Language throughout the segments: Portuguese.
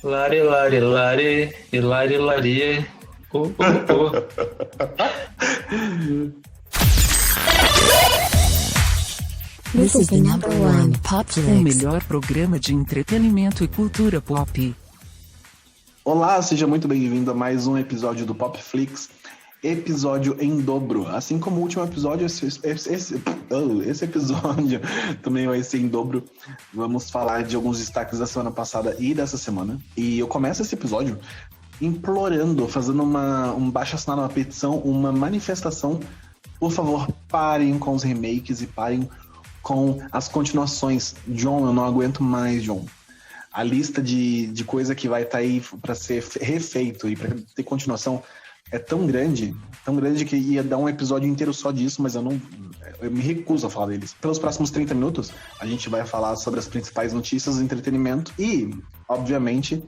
Lari, lari, lari, hilari, lari. Oh. This is the number one Popflix. O melhor programa de entretenimento e cultura pop. Olá, seja muito bem-vindo a mais um episódio do Popflix, episódio em dobro. Assim como o último episódio, esse episódio também vai ser em dobro. Vamos falar de alguns destaques da semana passada e dessa semana. E eu começo esse episódio implorando, fazendo um baixo-assinado, uma petição, uma manifestação. Por favor, parem com os remakes e parem com as continuações. John, eu não aguento mais, John. A lista de coisa que vai estar aí para ser refeito e para ter continuação é tão grande que ia dar um episódio inteiro só disso, mas eu me recuso a falar deles. Pelos próximos 30 minutos, a gente vai falar sobre as principais notícias do entretenimento e, obviamente,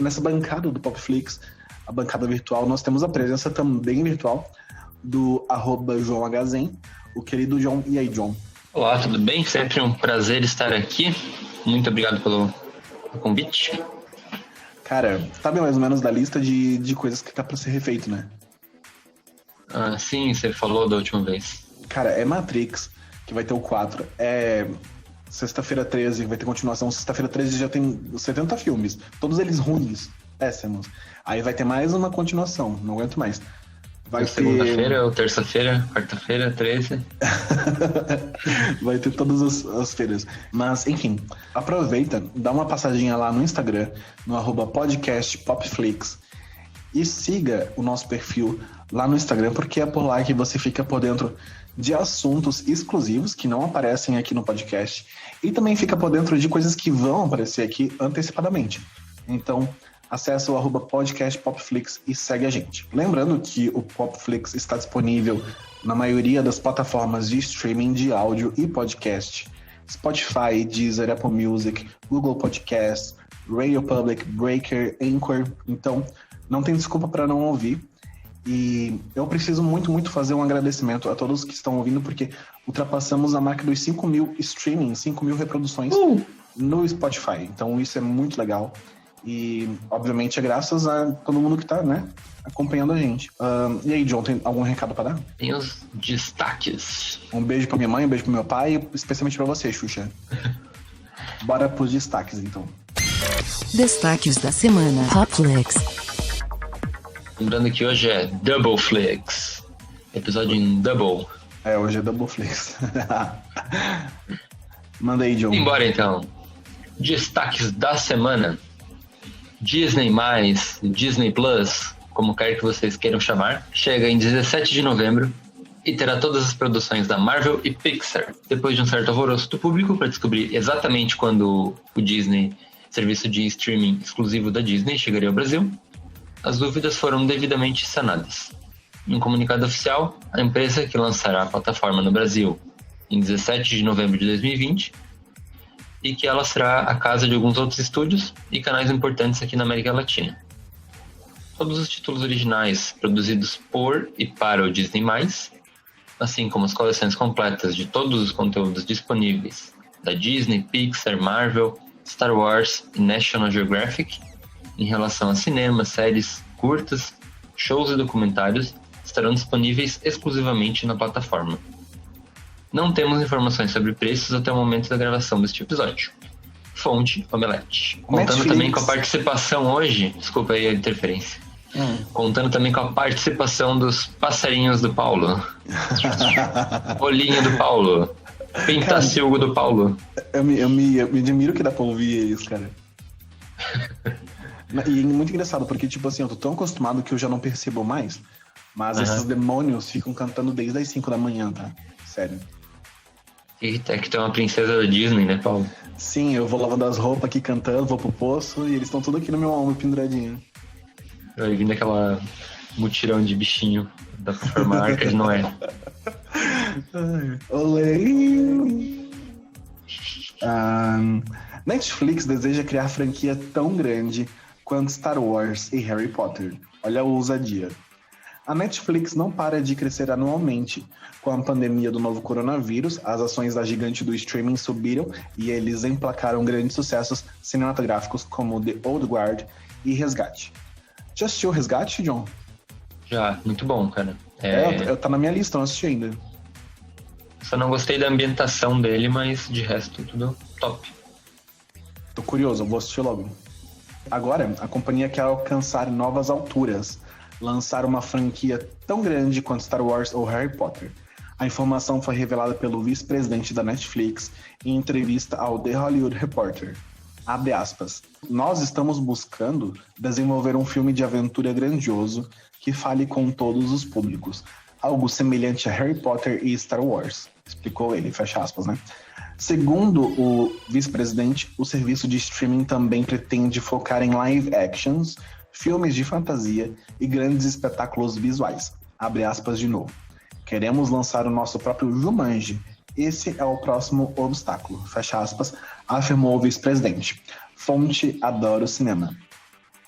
nessa bancada do Popflix, a bancada virtual, nós temos a presença também virtual do @JoãoHzen, o querido John. E aí, John? Olá, tudo bem? Sempre um prazer estar aqui. Muito obrigado pelo convite. Cara, sabe mais ou menos da lista de coisas que tá pra ser refeito, né? Ah, sim, você falou da última vez. Cara, é Matrix, que vai ter o 4. É Sexta-feira 13, vai ter continuação. Sexta-feira 13 já tem 70 filmes. Todos eles ruins, péssimos. Aí vai ter mais uma continuação, não aguento mais. Vai ter segunda-feira, ou terça-feira, quarta-feira, 13. Vai ter todas as feiras. Mas, enfim, aproveita, dá uma passadinha lá no Instagram, no @podcastpopflix, e siga o nosso perfil lá no Instagram, porque é por lá que você fica por dentro de assuntos exclusivos que não aparecem aqui no podcast, e também fica por dentro de coisas que vão aparecer aqui antecipadamente. Então, acesse o @podcastpopflix e segue a gente. Lembrando que o Popflix está disponível na maioria das plataformas de streaming de áudio e podcast: Spotify, Deezer, Apple Music, Google Podcasts, Radio Public, Breaker, Anchor. Então, não tem desculpa para não ouvir. E eu preciso muito fazer um agradecimento a todos que estão ouvindo, porque ultrapassamos a marca dos 5.000 streaming, 5.000 reproduções no Spotify. Então, isso é muito legal. E, obviamente, é graças a todo mundo que tá, né, acompanhando a gente. E aí, John, tem algum recado pra dar? Tem os destaques. Um beijo pra minha mãe, um beijo pro meu pai, especialmente pra você, Xuxa. Bora pros destaques, então. Destaques da semana. Popflix. Lembrando que hoje é Double Flix. Episódio em double. Hoje é Double Flix. Manda aí, John. Embora, então. Destaques da semana. Disney+, Disney Plus, como quer que vocês queiram chamar, chega em 17 de novembro e terá todas as produções da Marvel e Pixar. Depois de um certo alvoroço do público para descobrir exatamente quando o Disney, serviço de streaming exclusivo da Disney, chegaria ao Brasil, as dúvidas foram devidamente sanadas. Em um comunicado oficial, a empresa que lançará a plataforma no Brasil em 17 de novembro de 2020 e que ela será a casa de alguns outros estúdios e canais importantes aqui na América Latina. Todos os títulos originais produzidos por e para o Disney+, assim como as coleções completas de todos os conteúdos disponíveis da Disney, Pixar, Marvel, Star Wars e National Geographic, em relação a cinema, séries, curtas, shows e documentários, estarão disponíveis exclusivamente na plataforma. Não temos informações sobre preços até o momento da gravação deste episódio. Fonte, Omelete. Contando Netflix. Também com a participação hoje... Desculpa aí a interferência. Contando também com a participação dos passarinhos do Paulo. Olhinho do Paulo. Pintacilgo do Paulo. Eu me admiro que dá pra ouvir isso, cara. E é muito engraçado, porque, tipo assim, eu tô tão acostumado que eu já não percebo mais. Mas esses demônios ficam cantando desde as 5 da manhã, tá? Sério. Eita, é que tu é uma princesa da Disney, né, Paulo? Sim, eu vou lavando as roupas aqui cantando, vou pro poço e eles estão tudo aqui no meu ombro penduradinho. Aí vindo aquela mutirão de bichinho da forma Arca de Noé. Olê! Netflix deseja criar franquia tão grande quanto Star Wars e Harry Potter. Olha a ousadia. A Netflix não para de crescer anualmente. Com a pandemia do novo coronavírus, as ações da gigante do streaming subiram e eles emplacaram grandes sucessos cinematográficos como The Old Guard e Resgate. Já assistiu Resgate, John? Já, muito bom, cara. Tá na minha lista, não assisti ainda. Só não gostei da ambientação dele, mas de resto, tudo top. Tô curioso, vou assistir logo. Agora, a companhia quer alcançar novas alturas, lançar uma franquia tão grande quanto Star Wars ou Harry Potter. A informação foi revelada pelo vice-presidente da Netflix em entrevista ao The Hollywood Reporter. Abre aspas. Nós estamos buscando desenvolver um filme de aventura grandioso que fale com todos os públicos. Algo semelhante a Harry Potter e Star Wars. Explicou ele, fecha aspas, né? Segundo o vice-presidente, o serviço de streaming também pretende focar em live actions, filmes de fantasia e grandes espetáculos visuais. Abre aspas de novo. Queremos lançar o nosso próprio Jumanji. Esse é o próximo obstáculo. Fecha aspas, afirmou o vice-presidente. Fonte Adoro Cinema.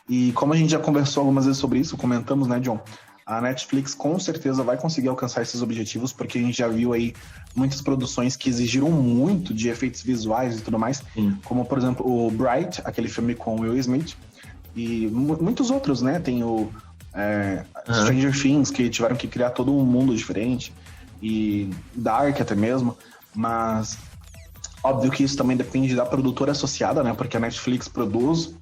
E como a gente já conversou algumas vezes sobre isso, comentamos, né, John? A Netflix com certeza vai conseguir alcançar esses objetivos, porque a gente já viu aí muitas produções que exigiram muito de efeitos visuais e tudo mais, como, por exemplo, o Bright, aquele filme com Will Smith, e muitos outros, né? Tem o Stranger Things, que tiveram que criar todo um mundo diferente, e Dark até mesmo, mas óbvio que isso também depende da produtora associada, né? Porque a Netflix produz.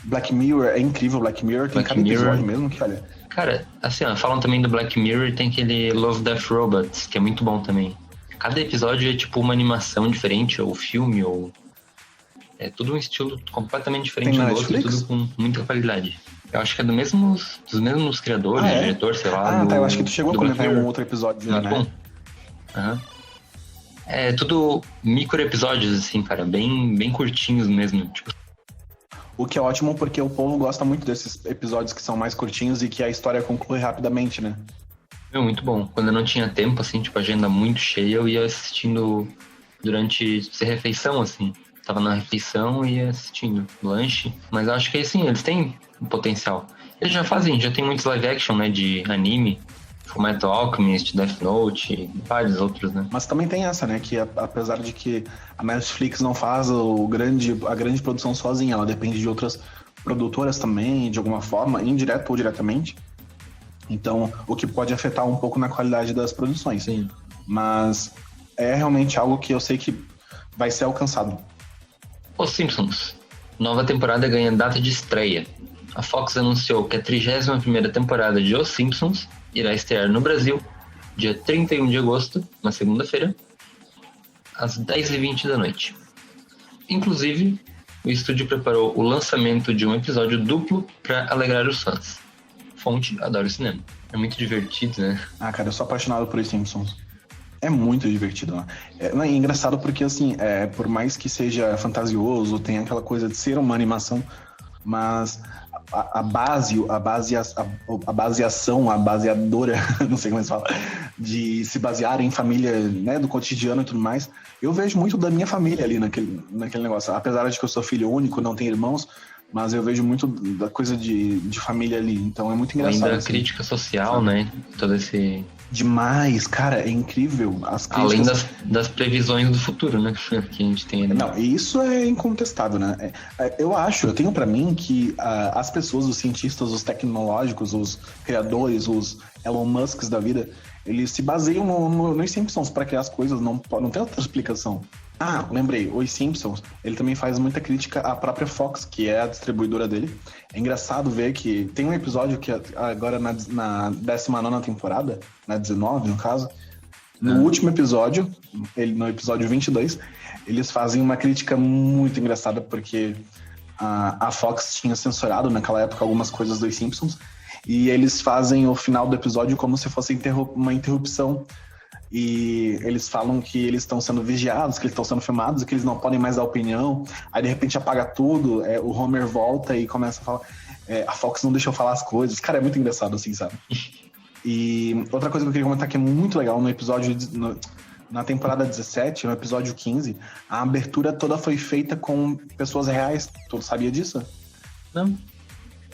Black Mirror é incrível, Black Mirror tem cada episódio mesmo que, olha... Cara, assim, ó, falam também do Black Mirror e tem aquele Love, Death, Robots, que é muito bom também. Cada episódio é tipo uma animação diferente, ou filme, ou... É tudo um estilo completamente diferente do outro, tudo com muita qualidade. Eu acho que é dos mesmos criadores, diretor, sei lá. Eu acho que tu chegou a comentar em um outro episódio, né? Bom. É tudo micro episódios, assim, cara, bem curtinhos mesmo, tipo... O que é ótimo porque o povo gosta muito desses episódios que são mais curtinhos e que a história conclui rapidamente, né? Muito bom. Quando eu não tinha tempo, assim, tipo, agenda muito cheia, eu ia assistindo durante refeição, assim. Tava na refeição e ia assistindo lanche. Mas eu acho que, assim, eles têm um potencial. Eles já tem muitos live action, né, de anime. Fullmetal Alchemist, Death Note e vários outros, né? Mas também tem essa, né? Que apesar de que a Netflix não faz a grande produção sozinha, ela depende de outras produtoras também, de alguma forma, indireta ou diretamente. Então, o que pode afetar um pouco na qualidade das produções. Sim. Mas é realmente algo que eu sei que vai ser alcançado. Os Simpsons. Nova temporada ganha data de estreia. A Fox anunciou que a 31ª temporada de Os Simpsons irá estrear no Brasil, dia 31 de agosto, na segunda-feira, às 10h20 da noite. Inclusive, o estúdio preparou o lançamento de um episódio duplo para alegrar os fãs. Fonte Adoro Cinema. É muito divertido, né? Cara, eu sou apaixonado por Os Simpsons. É muito divertido, né? É engraçado porque, assim, por mais que seja fantasioso, tem aquela coisa de ser uma animação, mas... A baseadora, não sei como se fala, de se basear em família, né, do cotidiano e tudo mais, eu vejo muito da minha família ali naquele negócio. Apesar de que eu sou filho único, não tenho irmãos, mas eu vejo muito da coisa de família ali, então é muito engraçado. Além da crítica social, né, todo esse... Demais, cara, é incrível. As críticas... Além das previsões do futuro, né, que a gente tem ali. Não, isso é incontestável, né? Eu tenho pra mim que as pessoas, os cientistas, os tecnológicos, os criadores, os Elon Musks da vida, eles se baseiam nos Simpsons pra criar as coisas, não tem outra explicação. Lembrei, Os Simpsons, ele também faz muita crítica à própria Fox, que é a distribuidora dele. É engraçado ver que tem um episódio que agora na 19ª temporada, na 19 no caso, no último episódio, no episódio 22, eles fazem uma crítica muito engraçada, porque a Fox tinha censurado naquela época algumas coisas dos Simpsons, e eles fazem o final do episódio como se fosse uma interrupção. E eles falam que eles estão sendo vigiados, que eles estão sendo filmados, que eles não podem mais dar opinião. Aí, de repente, apaga tudo, o Homer volta e começa a falar... a Fox não deixou falar as coisas. Cara, é muito engraçado, assim, sabe? E outra coisa que eu queria comentar que é muito legal, no episódio... Na temporada 17, no episódio 15, a abertura toda foi feita com pessoas reais. Tu sabia disso? Não.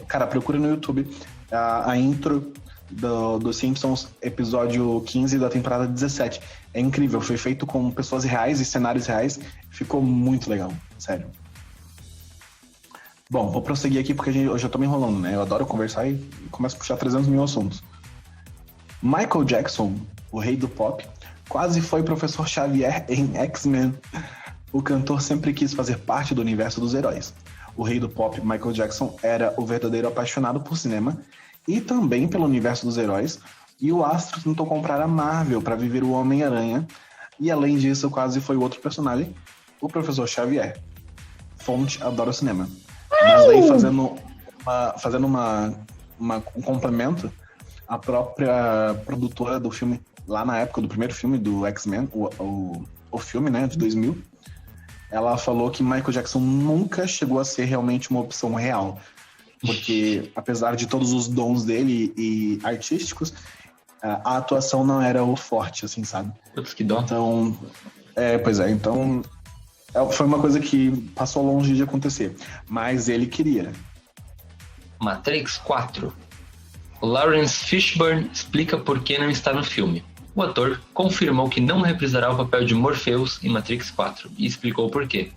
Cara, procura no YouTube. A intro do Simpsons, episódio 15 da temporada 17. É incrível, foi feito com pessoas reais e cenários reais. Ficou muito legal, sério. Bom, vou prosseguir aqui porque eu já tô me enrolando, né? Eu adoro conversar e começo a puxar 300 mil assuntos. Michael Jackson, o rei do pop, quase foi professor Xavier em X-Men. O cantor sempre quis fazer parte do universo dos heróis. O rei do pop, Michael Jackson, era o verdadeiro apaixonado por cinema e também pelo universo dos heróis, e o astro tentou comprar a Marvel para viver o Homem-Aranha, e além disso quase foi o outro personagem, o professor Xavier. Fonte, adora cinema. Mas daí fazendo um complemento, a própria produtora do filme, lá na época do primeiro filme do X-Men, o filme, né, de 2000, ela falou que Michael Jackson nunca chegou a ser realmente uma opção real. Porque, apesar de todos os dons dele e artísticos, a atuação não era o forte, assim, sabe? Putz, que dó. Então, então foi uma coisa que passou longe de acontecer. Mas ele queria. Matrix 4. Lawrence Fishburne explica por que não está no filme. O ator confirmou que não reprisará o papel de Morpheus em Matrix 4 e explicou por quê.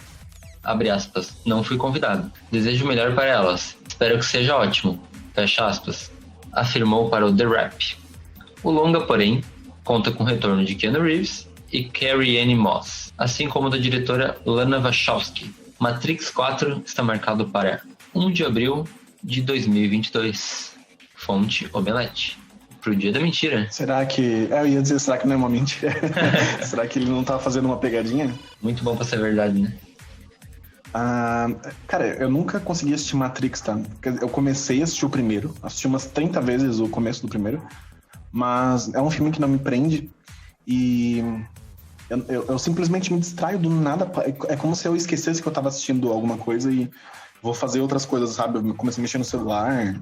Abre aspas, não fui convidado. Desejo o melhor para elas. Espero que seja ótimo. Fecha aspas. Afirmou para o The Wrap. O longa, porém, conta com o retorno de Keanu Reeves e Carrie-Anne Moss, assim como da diretora Lana Wachowski. Matrix 4 está marcado para 1 de abril de 2022. Fonte Omelete. Pro dia da mentira. Será que... eu ia dizer, será que não é uma mentira? Será que ele não tá fazendo uma pegadinha? Muito bom pra ser verdade, né? Cara, eu nunca consegui assistir Matrix, tá? Eu comecei a assistir o primeiro, assisti umas 30 vezes o começo do primeiro, mas é um filme que não me prende e eu simplesmente me distraio do nada. É como se eu esquecesse que eu tava assistindo alguma coisa e vou fazer outras coisas, sabe? Eu comecei a mexer no celular.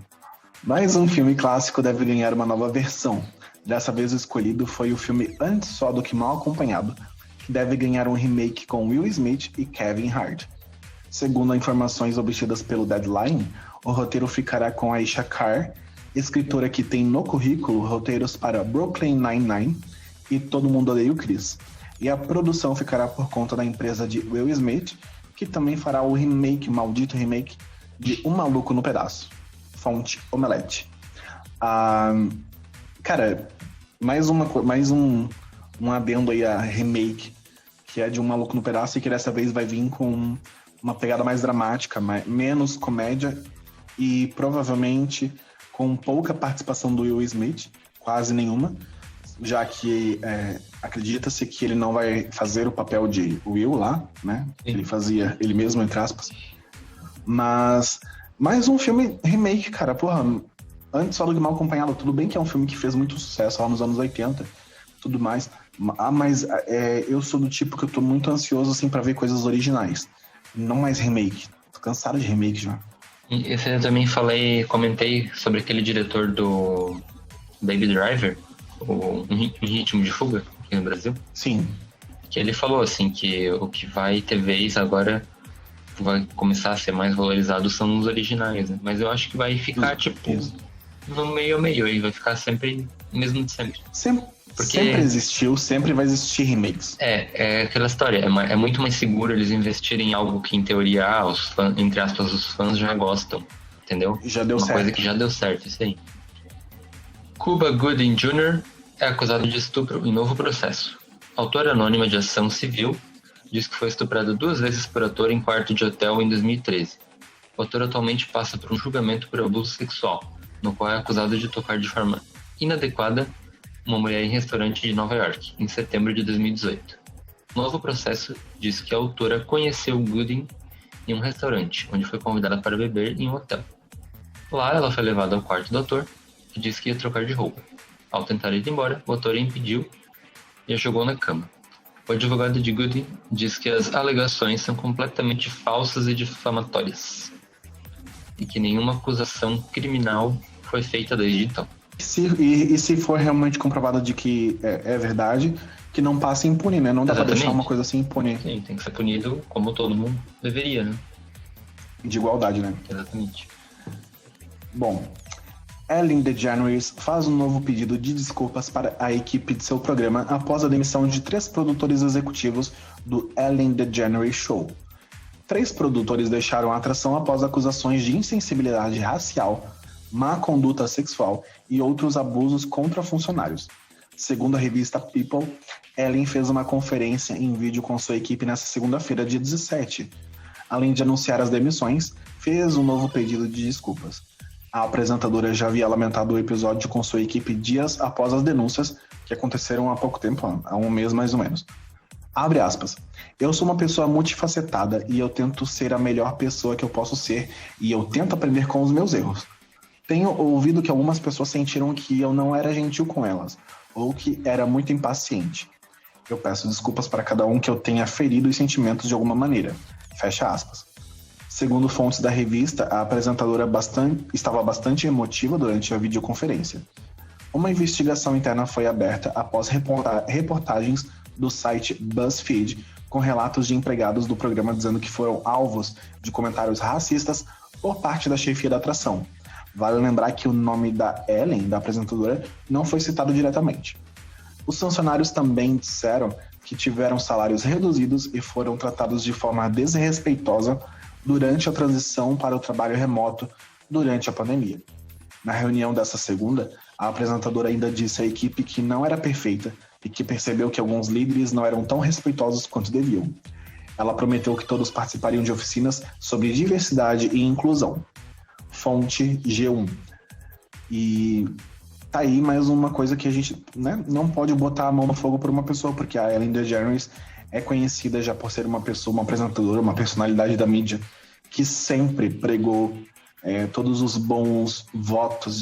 Mais um filme clássico deve ganhar uma nova versão. Dessa vez o escolhido foi o filme Antes Só do Que Mal Acompanhado, que deve ganhar um remake com Will Smith e Kevin Hart. Segundo informações obtidas pelo Deadline, o roteiro ficará com Aisha Carr, escritora que tem no currículo roteiros para Brooklyn Nine-Nine e Todo Mundo Odeia o Chris. E a produção ficará por conta da empresa de Will Smith, que também fará o maldito remake, de Um Maluco no Pedaço. Fonte Omelete. Cara, mais um adendo aí a remake, que é de Um Maluco no Pedaço e que dessa vez vai vir com uma pegada mais dramática, menos comédia e provavelmente com pouca participação do Will Smith, quase nenhuma, já que acredita-se que ele não vai fazer o papel de Will lá, né? Sim. Ele fazia ele mesmo, entre aspas. Mas mais um filme remake, cara, porra, Antes Só do Que Mal Acompanhado, tudo bem que é um filme que fez muito sucesso lá nos anos 80, tudo mais, mas eu sou do tipo que eu tô muito ansioso, assim, pra ver coisas originais, não mais remake, tô cansado de remake já. E eu também comentei sobre aquele diretor do Baby Driver, o Em Ritmo de Fuga, aqui no Brasil. Sim. Que ele falou, assim, que o que vai ter vez agora vai começar a ser mais valorizado são os originais, né? Mas eu acho que vai ficar, no meio a meio, e vai ficar sempre o mesmo de sempre. Sempre existiu, sempre vai existir remakes. É aquela história, é muito mais seguro eles investirem em algo que, em teoria, os fãs, entre aspas, os fãs já gostam, entendeu? Já deu certo. Uma coisa que já deu certo, isso aí. Cuba Gooding Jr. é acusado de estupro em novo processo. Autora anônima de ação civil diz que foi estuprada 2 vezes por ator em quarto de hotel em 2013. O ator atualmente passa por um julgamento por abuso sexual, no qual é acusado de tocar de forma inadequada uma mulher em restaurante de Nova York, em setembro de 2018. O novo processo diz que a autora conheceu Gooding em um restaurante, onde foi convidada para beber em um hotel. Lá, ela foi levada ao quarto do ator e disse que ia trocar de roupa. Ao tentar ir embora, o ator a impediu e a jogou na cama. O advogado de Gooding diz que as alegações são completamente falsas e difamatórias e que nenhuma acusação criminal foi feita desde então. E se for realmente comprovado de que é verdade, que não passe impune, né? Não dá pra deixar uma coisa assim impune. Sim, tem que ser punido como todo mundo deveria, né? De igualdade, né? Exatamente. Bom, Ellen DeGeneres faz um novo pedido de desculpas para a equipe de seu programa após a demissão de 3 produtores executivos do Ellen DeGeneres Show. 3 produtores deixaram a atração após acusações de insensibilidade racial, má conduta sexual e outros abusos contra funcionários. Segundo a revista People, Ellen fez uma conferência em vídeo com sua equipe nesta segunda-feira, dia 17. Além de anunciar as demissões, fez um novo pedido de desculpas. A apresentadora já havia lamentado o episódio com sua equipe dias após as denúncias, que aconteceram há pouco tempo, há um mês mais ou menos. Abre aspas. Eu sou uma pessoa multifacetada e eu tento ser a melhor pessoa que eu posso ser e eu tento aprender com os meus erros. Tenho ouvido que algumas pessoas sentiram que eu não era gentil com elas, ou que era muito impaciente. Eu peço desculpas para cada um que eu tenha ferido os sentimentos de alguma maneira. Fecha aspas. Segundo fontes da revista, a apresentadora estava bastante emotiva durante a videoconferência. Uma investigação interna foi aberta após reportagens do site BuzzFeed com relatos de empregados do programa dizendo que foram alvos de comentários racistas por parte da chefia da atração. Vale lembrar que o nome da Ellen, da apresentadora, não foi citado diretamente. Os funcionários também disseram que tiveram salários reduzidos e foram tratados de forma desrespeitosa durante a transição para o trabalho remoto durante a pandemia. Na reunião dessa segunda, a apresentadora ainda disse à equipe que não era perfeita e que percebeu que alguns líderes não eram tão respeitosos quanto deviam. Ela prometeu que todos participariam de oficinas sobre diversidade e inclusão. Fonte G1. E tá aí mais uma coisa que a gente, né, não pode botar a mão no fogo por uma pessoa, porque a Ellen DeGeneres é conhecida já por ser uma pessoa, uma apresentadora, uma personalidade da mídia que sempre pregou todos os bons votos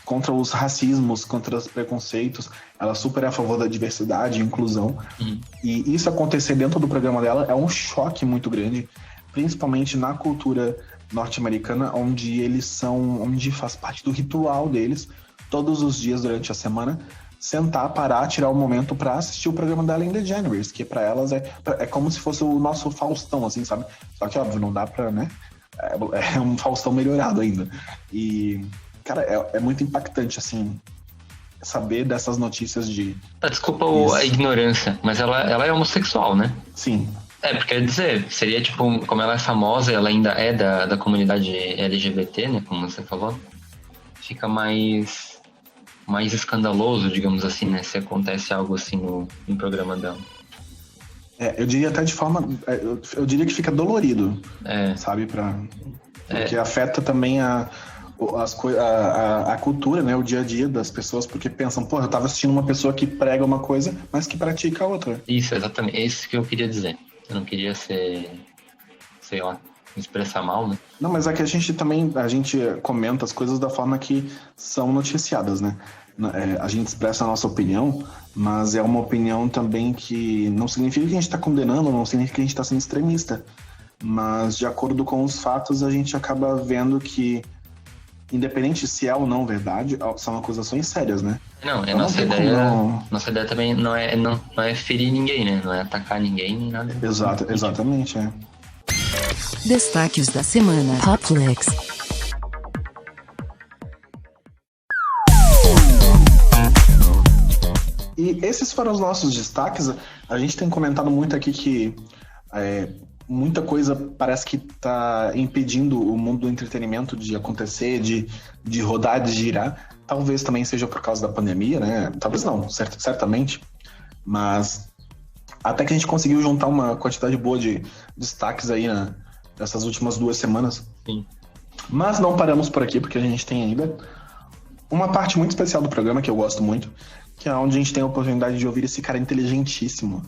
contra os racismos, contra os preconceitos. Ela super é a favor da diversidade e inclusão. E isso acontecer dentro do programa dela é um choque muito grande, principalmente na cultura norte-americana, onde faz parte do ritual deles, todos os dias durante a semana, sentar, parar, tirar um momento pra assistir o programa da Ellen DeGeneres, que pra elas é como se fosse o nosso Faustão, assim, sabe? Só que, óbvio, não dá pra, né? É um Faustão melhorado ainda. E, cara, é muito impactante, assim, saber dessas notícias de... Desculpa a ignorância, mas ela é homossexual, né? Sim. Porque quer dizer, seria tipo, como ela é famosa, ela ainda é da comunidade LGBT, né, como você falou, fica mais escandaloso, digamos assim, né, se acontece algo assim no programa dela. Eu diria até de forma, eu diria que fica dolorido, sabe, porque afeta também a cultura, né, o dia a dia das pessoas, porque pensam, eu tava assistindo uma pessoa que prega uma coisa, mas que pratica outra. Isso, exatamente, é isso que eu queria dizer. Eu não queria sei lá, me expressar mal, né? Não, mas é que a gente comenta as coisas da forma que são noticiadas, né? A gente expressa a nossa opinião, mas é uma opinião também que não significa que a gente está condenando, não significa que a gente está sendo extremista. Mas, de acordo com os fatos, a gente acaba vendo que, independente se é ou não verdade, são acusações sérias, né? Não, nossa ideia também não é ferir ninguém, né? Não é atacar ninguém, nem nada. Exatamente, Destaques da semana. Popflix. E esses foram os nossos destaques. A gente tem comentado muito aqui que muita coisa parece que está impedindo o mundo do entretenimento de acontecer, de rodar, de girar. Talvez também seja por causa da pandemia, né? Talvez não, certamente. Mas até que a gente conseguiu juntar uma quantidade boa de destaques aí nessas últimas 2 semanas. Sim. Mas não paramos por aqui, porque a gente tem ainda uma parte muito especial do programa que eu gosto muito, que é onde a gente tem a oportunidade de ouvir esse cara inteligentíssimo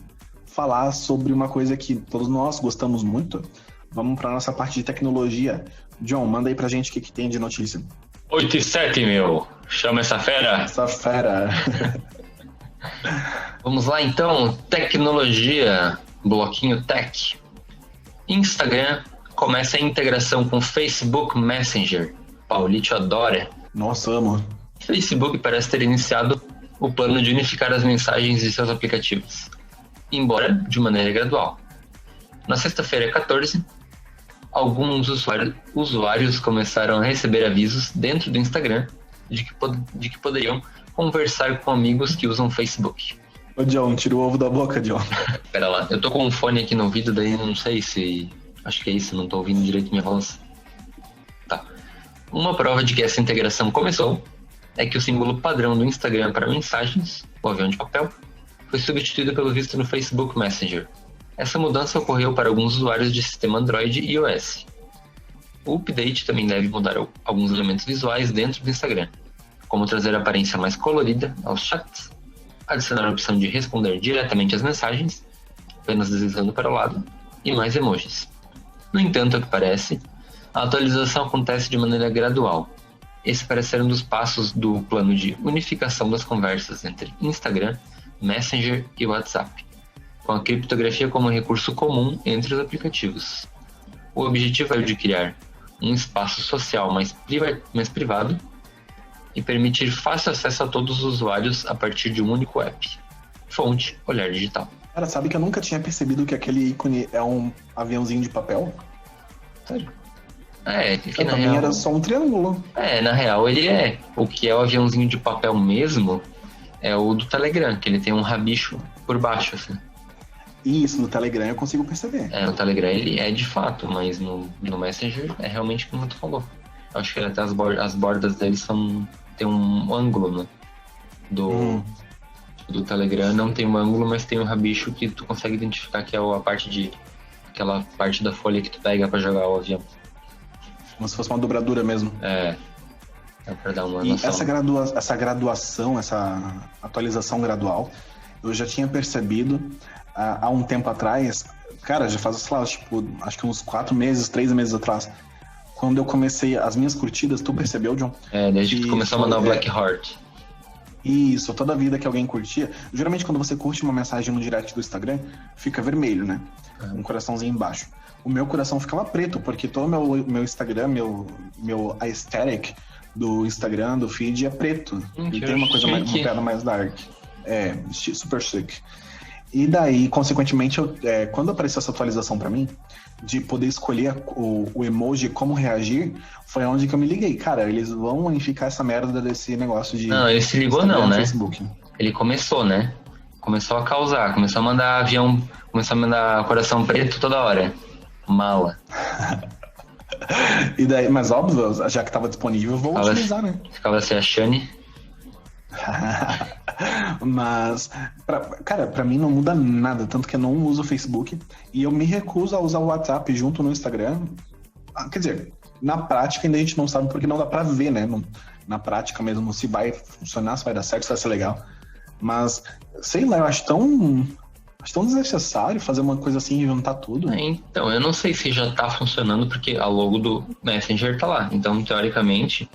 falar sobre uma coisa que todos nós gostamos muito. Vamos para nossa parte de tecnologia. John, manda aí pra gente o que tem de notícia. 8 e 7, meu. Chama essa fera. Essa fera. Vamos lá, então. Tecnologia. Bloquinho Tech. Instagram começa a integração com Facebook Messenger. Paulite adora. Nossa, amo. Facebook parece ter iniciado o plano de unificar as mensagens de seus aplicativos, embora de maneira gradual. Na sexta-feira, 14, alguns usuários começaram a receber avisos dentro do Instagram de que poderiam conversar com amigos que usam Facebook. Ô, John, tira o ovo da boca, John. Pera lá, eu tô com um fone aqui no ouvido, daí não sei se... Acho que é isso, não tô ouvindo direito minha voz. Tá. Uma prova de que essa integração começou é que o símbolo padrão do Instagram para mensagens, o avião de papel, foi substituído pelo visto no Facebook Messenger. Essa mudança ocorreu para alguns usuários de sistema Android e iOS. O update também deve mudar alguns elementos visuais dentro do Instagram, como trazer a aparência mais colorida aos chats, adicionar a opção de responder diretamente às mensagens, apenas deslizando para o lado, e mais emojis. No entanto, ao que parece, a atualização acontece de maneira gradual. Esse parece ser um dos passos do plano de unificação das conversas entre Instagram, Messenger e WhatsApp, com a criptografia como recurso comum entre os aplicativos. O objetivo é o de criar um espaço social mais privado e permitir fácil acesso a todos os usuários a partir de um único app. Fonte, Olhar Digital. Cara, sabe que eu nunca tinha percebido que aquele ícone é um aviãozinho de papel? Sério? Que Pra mim era só um triângulo. Na real ele é. O que é o aviãozinho de papel mesmo é o do Telegram, que ele tem um rabicho por baixo, assim. Isso, no Telegram eu consigo perceber. No Telegram ele é de fato, mas no Messenger é realmente como tu falou. Eu acho que até as bordas deles tem um ângulo, né? Do Telegram não tem um ângulo, mas tem um rabicho que tu consegue identificar que é aquela parte da folha que tu pega pra jogar o avião. Como se fosse uma dobradura mesmo. É pra dar uma e noção. Essa graduação, essa atualização gradual, eu já tinha percebido há um tempo atrás. Cara, já faz, sei lá, tipo, acho que uns 4 meses, 3 meses atrás. Quando eu comecei as minhas curtidas, tu percebeu, John? Desde que tu começou a mandar o Black Heart. Isso, toda vida que alguém curtia. Geralmente quando você curte uma mensagem no direct do Instagram, fica vermelho, né? Um coraçãozinho embaixo. O meu coração ficava preto, porque todo meu Instagram, meu aesthetic do Instagram, do feed é preto. E tem uma coisa uma pegada mais dark. Super chique. E daí, consequentemente, quando apareceu essa atualização pra mim, de poder escolher o emoji como reagir, foi onde que eu me liguei. Cara, eles vão unificar essa merda desse negócio de... Não, ele se ligou Instagram, não, né? Facebook. Ele começou, né? Começou a causar, começou a mandar avião, começou a mandar coração preto toda hora. Mala. E daí, mas óbvio, já que tava disponível, vou utilizar, né? Ficava se achando. Mas, pra mim não muda nada, tanto que eu não uso o Facebook e eu me recuso a usar o WhatsApp junto no Instagram. Quer dizer, na prática ainda a gente não sabe porque não dá pra ver, né? Na prática mesmo, se vai funcionar, se vai dar certo, se vai ser legal. Mas, sei lá, eu acho tão desnecessário fazer uma coisa assim e juntar tudo. Então, eu não sei se já tá funcionando porque a logo do Messenger tá lá. Então, teoricamente,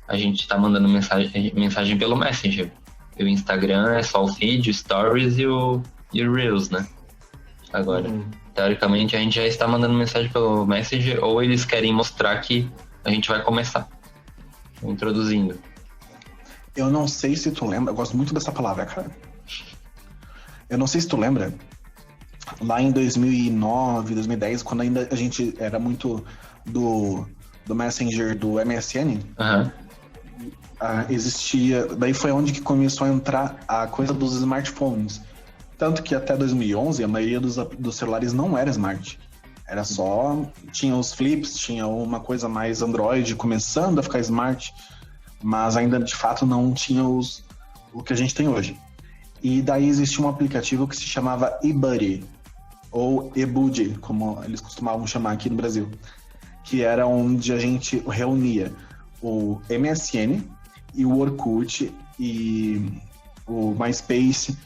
a gente tá mandando mensagem pelo Messenger. E o Instagram é só o feed, o Stories e o Reels, né? Agora, teoricamente, a gente já está mandando mensagem pelo Messenger ou eles querem mostrar que a gente vai começar introduzindo. Eu não sei se tu lembra, eu gosto muito dessa palavra, cara. Eu não sei se tu lembra, lá em 2009, 2010, quando ainda a gente era muito do Messenger, do MSN, existia... Daí foi onde que começou a entrar a coisa dos smartphones. Tanto que até 2011, a maioria dos celulares não era smart. Era só... Tinha os flips, tinha uma coisa mais Android começando a ficar smart, mas ainda de fato não tinha o que a gente tem hoje. E daí existia um aplicativo que se chamava eBuddy, ou eBuddy, como eles costumavam chamar aqui no Brasil, que era onde a gente reunia o MSN e o Orkut e o MySpace,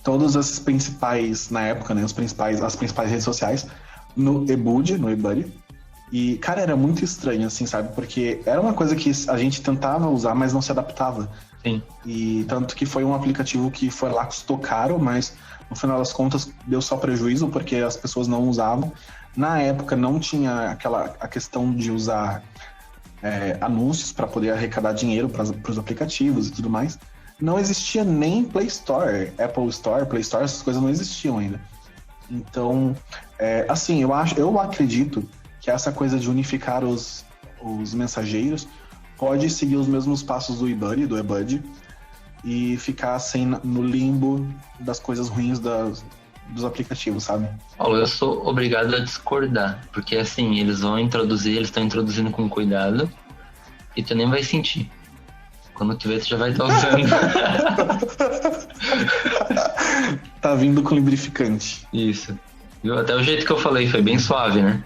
todas as principais, na época, né, as principais redes sociais, no eBuddy. E, cara, era muito estranho, assim, sabe? Porque era uma coisa que a gente tentava usar, mas não se adaptava. Sim. E tanto que foi um aplicativo que foi lá, custou caro, mas no final das contas deu só prejuízo, porque as pessoas não usavam. Na época não tinha a questão de usar anúncios para poder arrecadar dinheiro para os aplicativos e tudo mais. Não existia nem Play Store, Apple Store, Play Store, essas coisas não existiam ainda. Então, eu acredito que essa coisa de unificar os mensageiros pode seguir os mesmos passos do eBuddy, do eBuddy, e ficar assim no limbo das coisas ruins dos aplicativos, sabe? Paulo, eu sou obrigado a discordar, porque assim, eles estão introduzindo com cuidado, e tu nem vai sentir. Quando tu vê, tu já vai estar usando. Tá vindo com lubrificante. Isso. Viu? Até o jeito que eu falei foi bem suave, né?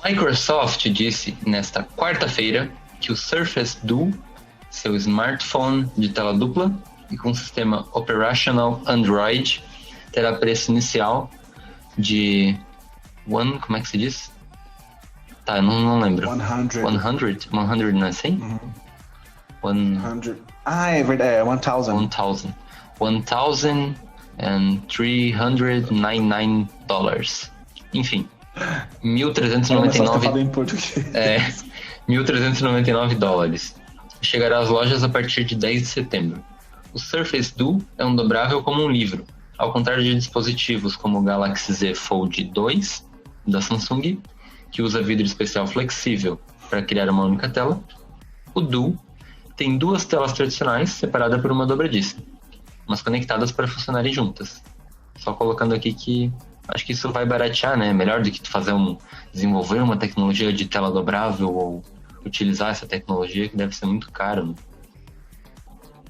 A Microsoft disse nesta quarta-feira que o Surface Duo, seu smartphone de tela dupla e com sistema operational Android, terá preço inicial de como é que se diz? Tá, eu não lembro. 100? 100 não é 100? Uhum. 100. Ah, é verdade, é 1000. 1,399 dólares. Enfim, 1.399 em português. 1.399 dólares. Chegará às lojas a partir de 10 de setembro. O Surface Duo é um dobrável como um livro, ao contrário de dispositivos como o Galaxy Z Fold 2 da Samsung, que usa vidro especial flexível para criar uma única tela. O Duo tem duas telas tradicionais separadas por uma dobradiça, mas conectadas para funcionarem juntas. Só colocando aqui que acho que isso vai baratear, né? Melhor do que tu desenvolver uma tecnologia de tela dobrável ou utilizar essa tecnologia, que deve ser muito caro,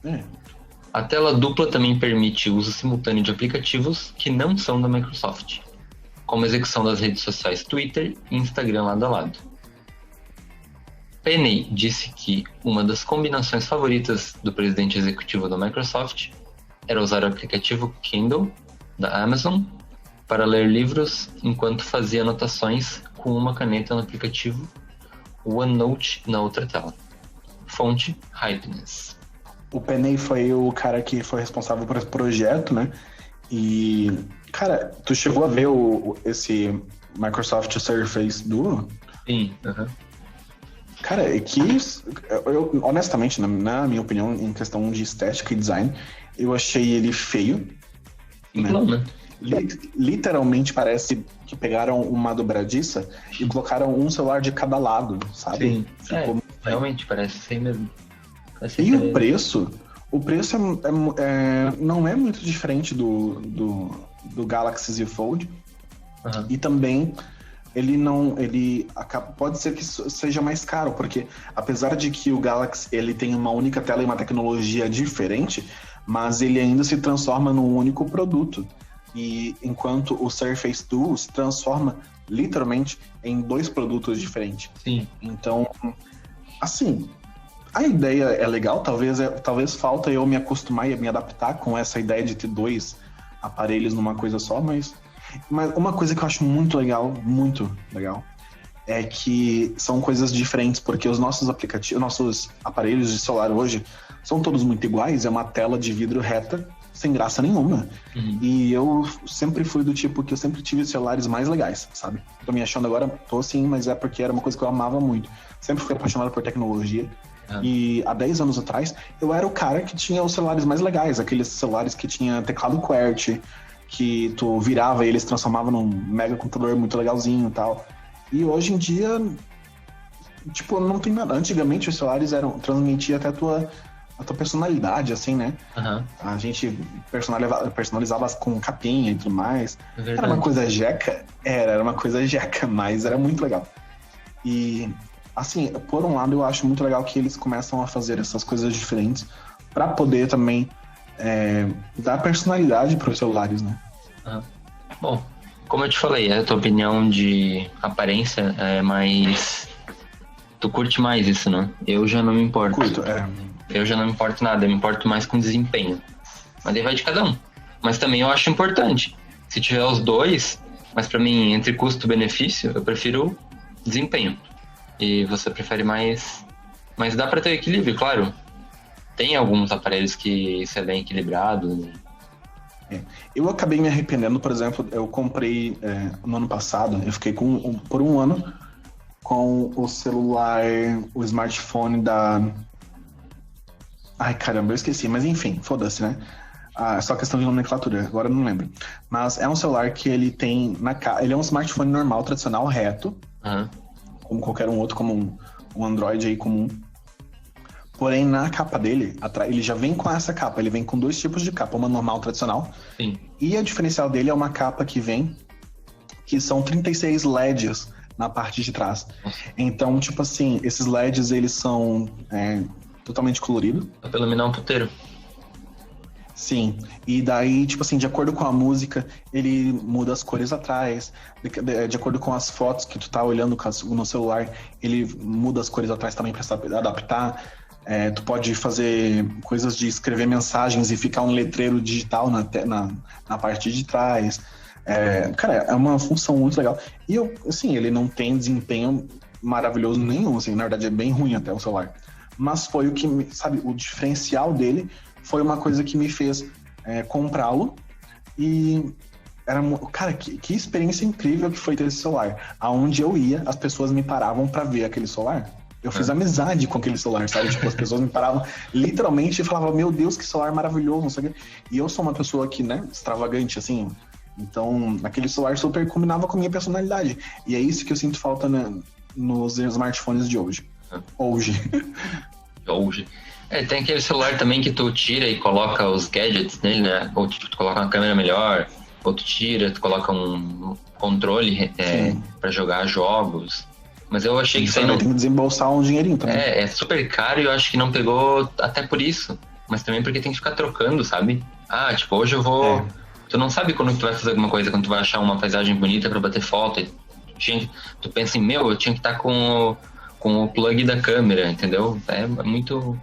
né? A tela dupla também permite o uso simultâneo de aplicativos que não são da Microsoft, como a execução das redes sociais Twitter e Instagram lado a lado. Penny disse que uma das combinações favoritas do presidente executivo da Microsoft era usar o aplicativo Kindle da Amazon para ler livros enquanto fazia anotações com uma caneta no aplicativo OneNote na outra tela. Fonte Hypeness. O Penny foi o cara que foi responsável por esse projeto, né? E, cara, tu chegou a ver esse Microsoft Surface Duo? Sim, Cara, é que eu honestamente, na minha opinião, em questão de estética e design, eu achei ele feio. Né? Literalmente parece que pegaram uma dobradiça e colocaram um celular de cada lado, sabe? Sim, realmente parece assim mesmo. E o preço não é muito diferente do Galaxy Z Fold. E também pode ser que seja mais caro, porque apesar de que o Galaxy ele tem uma única tela e uma tecnologia diferente, mas ele ainda se transforma num único produto. E enquanto o Surface Duo se transforma literalmente em dois produtos diferentes. Sim. Então, assim, a ideia é legal, talvez falta eu me acostumar e me adaptar com essa ideia de ter dois aparelhos numa coisa só, mas uma coisa que eu acho muito legal, é que são coisas diferentes, porque os nossos aplicativos, nossos aparelhos de celular hoje são todos muito iguais, é uma tela de vidro reta, sem graça nenhuma. E eu sempre fui do tipo que eu sempre tive celulares mais legais, sabe? Tô me achando agora, tô sim, mas é porque era uma coisa que eu amava muito. Sempre fui apaixonado por tecnologia. E há 10 anos atrás, eu era o cara que tinha os celulares mais legais, aqueles celulares que tinha teclado QWERTY, que tu virava e eles transformavam num mega computador muito legalzinho e tal. E hoje em dia, tipo, não tem nada. Antigamente os celulares transmitiam até a tua personalidade, assim, né? A gente personalizava com capinha e tudo mais. Era uma coisa jeca? Era uma coisa jeca, mas era muito legal. E, assim, por um lado eu acho muito legal que eles começam a fazer essas coisas diferentes para poder também dar personalidade para os celulares, né? Bom, como eu te falei, a tua opinião de aparência é mais... Tu curte mais isso, né? Eu já não me importo. Eu já não me importo nada, eu me importo mais com desempenho. Mas aí vai de cada um. Mas também eu acho importante. Se tiver os dois, mas pra mim, entre custo e benefício, eu prefiro desempenho. E você prefere mais... Mas dá pra ter equilíbrio, claro. Tem alguns aparelhos que isso é bem equilibrado. Eu acabei me arrependendo, por exemplo, eu comprei no ano passado, eu fiquei por um ano com o celular, o smartphone da... Ai, caramba, eu esqueci, mas enfim, foda-se, né? Só questão de nomenclatura, agora eu não lembro. Mas é um celular que ele tem ele é um smartphone normal, tradicional, reto, como qualquer um outro, como um Android aí comum. Porém, na capa dele, ele já vem com essa capa. Ele vem com 2 tipos de capa. Uma normal, tradicional. Sim. E a diferencial dele é uma capa que são 36 LEDs na parte de trás. Então, tipo assim, esses LEDs, eles são totalmente coloridos. Dá pra iluminar um puteiro. Sim, e daí, tipo assim, de acordo com a música, ele muda as cores atrás, de acordo com as fotos que tu tá olhando no celular, ele muda as cores atrás também pra se adaptar. Tu pode fazer coisas de escrever mensagens e ficar um letreiro digital na parte de trás. Cara, é uma função muito legal. E assim, ele não tem desempenho maravilhoso nenhum, assim, na verdade é bem ruim até o celular. Mas foi o que, sabe, o diferencial dele foi uma coisa que me fez comprá-lo. E cara, que experiência incrível que foi ter esse celular. Aonde eu ia, as pessoas me paravam pra ver aquele celular. Eu fiz amizade com aquele celular, sabe? Tipo, as pessoas me paravam literalmente e falavam, meu Deus, que celular maravilhoso, não sei o quê. E eu sou uma pessoa que, né, extravagante, assim. Então, aquele celular super combinava com a minha personalidade. E é isso que eu sinto falta nos smartphones de hoje. Hoje. Tem aquele celular também que tu tira e coloca os gadgets nele, né? Ou tipo, tu coloca uma câmera melhor, ou tu tira, tu coloca um controle pra jogar jogos. Mas eu achei que isso aí não... Tem que desembolsar um dinheirinho também. É super caro e eu acho que não pegou até por isso. Mas também porque tem que ficar trocando, sabe? Tipo, hoje eu vou... Tu não sabe quando tu vai fazer alguma coisa, quando tu vai achar uma paisagem bonita pra bater foto. Tu pensa em, eu tinha que estar com o plug da câmera, entendeu? É muito...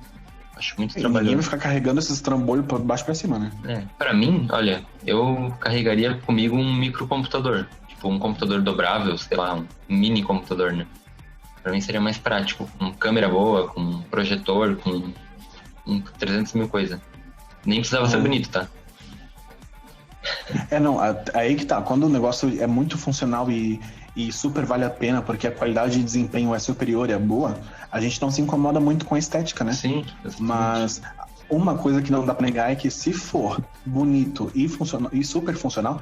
Acho muito trabalhoso. Ninguém vai ficar carregando esses trambolhos pra baixo pra cima, né? Pra mim, olha, eu carregaria comigo um microcomputador. Tipo, um computador dobrável, sei lá, um mini computador, né? Pra mim seria mais prático. Com câmera boa, com projetor, com 300 mil coisas. Nem precisava ser bonito, tá? Aí que tá. Quando o negócio é muito funcional e super vale a pena, porque a qualidade de desempenho é superior e é boa, a gente não se incomoda muito com a estética, né? Sim. Mas uma coisa que não dá pra negar é que se for bonito e super funcional,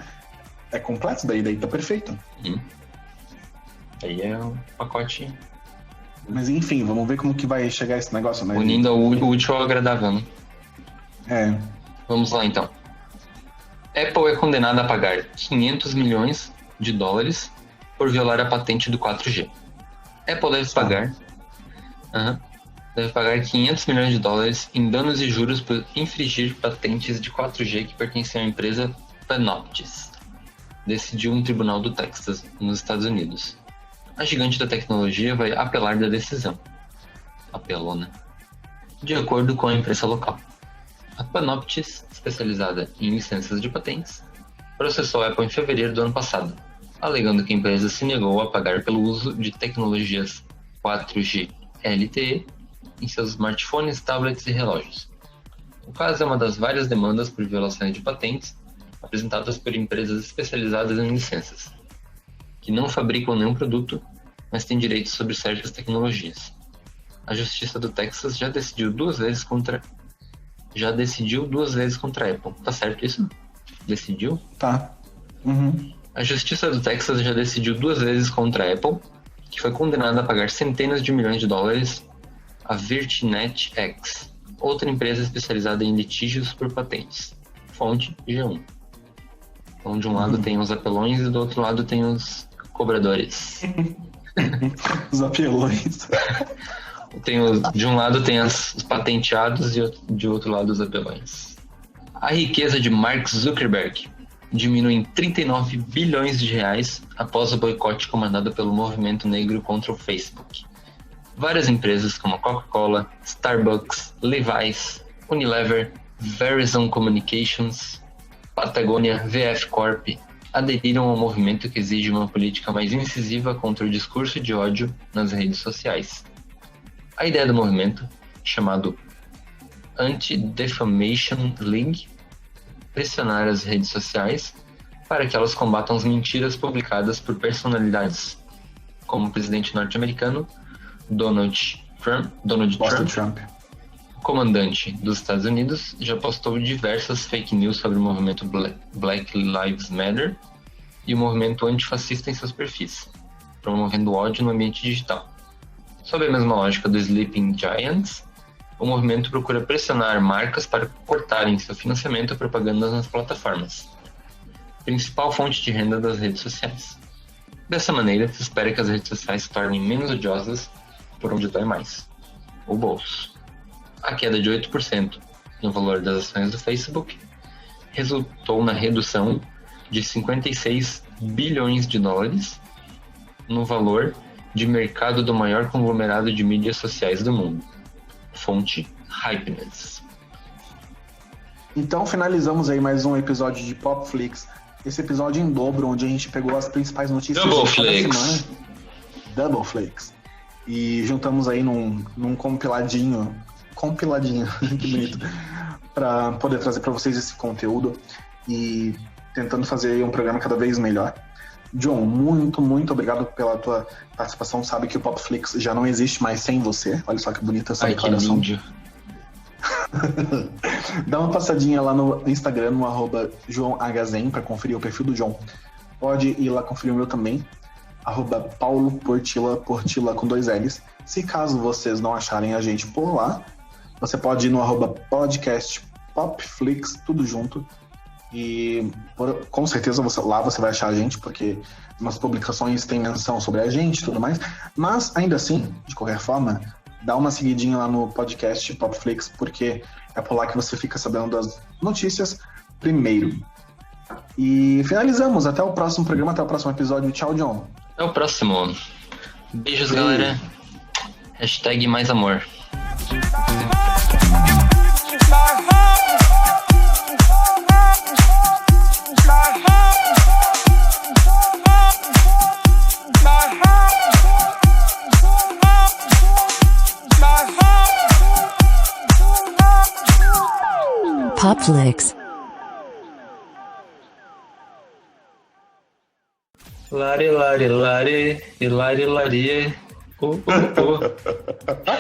é completo, daí tá perfeito. Aí é um pacote... Mas enfim, vamos ver como que vai chegar esse negócio, né? Unindo o útil ao agradável, né? Vamos lá, então. Apple é condenada a pagar 500 milhões de dólares por violar a patente do 4G. Apple deve pagar 500 milhões de dólares em danos e juros por infringir patentes de 4G que pertencem à empresa Panoptis, decidiu um tribunal do Texas, nos Estados Unidos. A gigante da tecnologia vai apelar da decisão. Apelou, né? De acordo com a imprensa local. A Panoptis, especializada em licenças de patentes, processou a Apple em fevereiro do ano passado, alegando que a empresa se negou a pagar pelo uso de tecnologias 4G LTE em seus smartphones, tablets e relógios. O caso é uma das várias demandas por violações de patentes apresentadas por empresas especializadas em licenças, que não fabricam nenhum produto, mas têm direitos sobre certas tecnologias. A Justiça do Texas já decidiu duas vezes contra a Apple. Tá certo isso? Decidiu? Tá. A Justiça do Texas já decidiu 2 vezes contra a Apple, que foi condenada a pagar centenas de milhões de dólares a Virtinet X, outra empresa especializada em litígios por patentes. Fonte G1. Então, de um lado tem os apelões e do outro lado tem os cobradores. Os apelões. De um lado tem os patenteados e de outro lado os apelões. A riqueza de Mark Zuckerberg diminui em 39 bilhões de reais após o boicote comandado pelo movimento negro contra o Facebook. Várias empresas como a Coca-Cola, Starbucks, Levi's, Unilever, Verizon Communications, Patagonia, VF Corp aderiram ao movimento que exige uma política mais incisiva contra o discurso de ódio nas redes sociais. A ideia do movimento, chamado Anti-Defamation League, pressionar as redes sociais para que elas combatam as mentiras publicadas por personalidades como o presidente norte-americano Donald Trump, o comandante dos Estados Unidos, já postou diversas fake news sobre o movimento Black Lives Matter e o movimento antifascista em seus perfis, promovendo ódio no ambiente digital. Sob a mesma lógica do Sleeping Giants, o movimento procura pressionar marcas para cortarem seu financiamento a propaganda nas plataformas, principal fonte de renda das redes sociais. Dessa maneira, se espera que as redes sociais se tornem menos odiosas por onde dói mais, o bolso. A queda de 8% no valor das ações do Facebook resultou na redução de 56 bilhões de dólares no valor de mercado do maior conglomerado de mídias sociais do mundo. Fonte Hypeness. Então finalizamos aí mais um episódio de Popflix. Esse episódio em dobro, onde a gente pegou as principais notícias Double de cada Flix. semana. Double Flix. E juntamos aí num compiladinho, que bonito, para poder trazer para vocês esse conteúdo e tentando fazer aí um programa cada vez melhor. John, muito, muito obrigado pela tua participação. Sabe que o Popflix já não existe mais sem você. Olha só que bonita essa declaração. Que lindo. Dá uma passadinha lá no Instagram, no @JoãoHzen, para conferir o perfil do John. Pode ir lá conferir o meu também, @PauloPortilla, Portilla com 2 L's. Se caso vocês não acharem a gente por lá, você pode ir no @podcast Popflix, tudo junto. E com certeza lá você vai achar a gente, porque nas publicações tem menção sobre a gente e tudo mais. Mas ainda assim, de qualquer forma, dá uma seguidinha lá no podcast Popflix, porque é por lá que você fica sabendo das notícias primeiro. E finalizamos. Até o próximo programa, até o próximo episódio. Tchau, John. Até o próximo. Beijos, galera. Hashtag mais amor. Popflix. Lare, lare, lare, e lare, lare.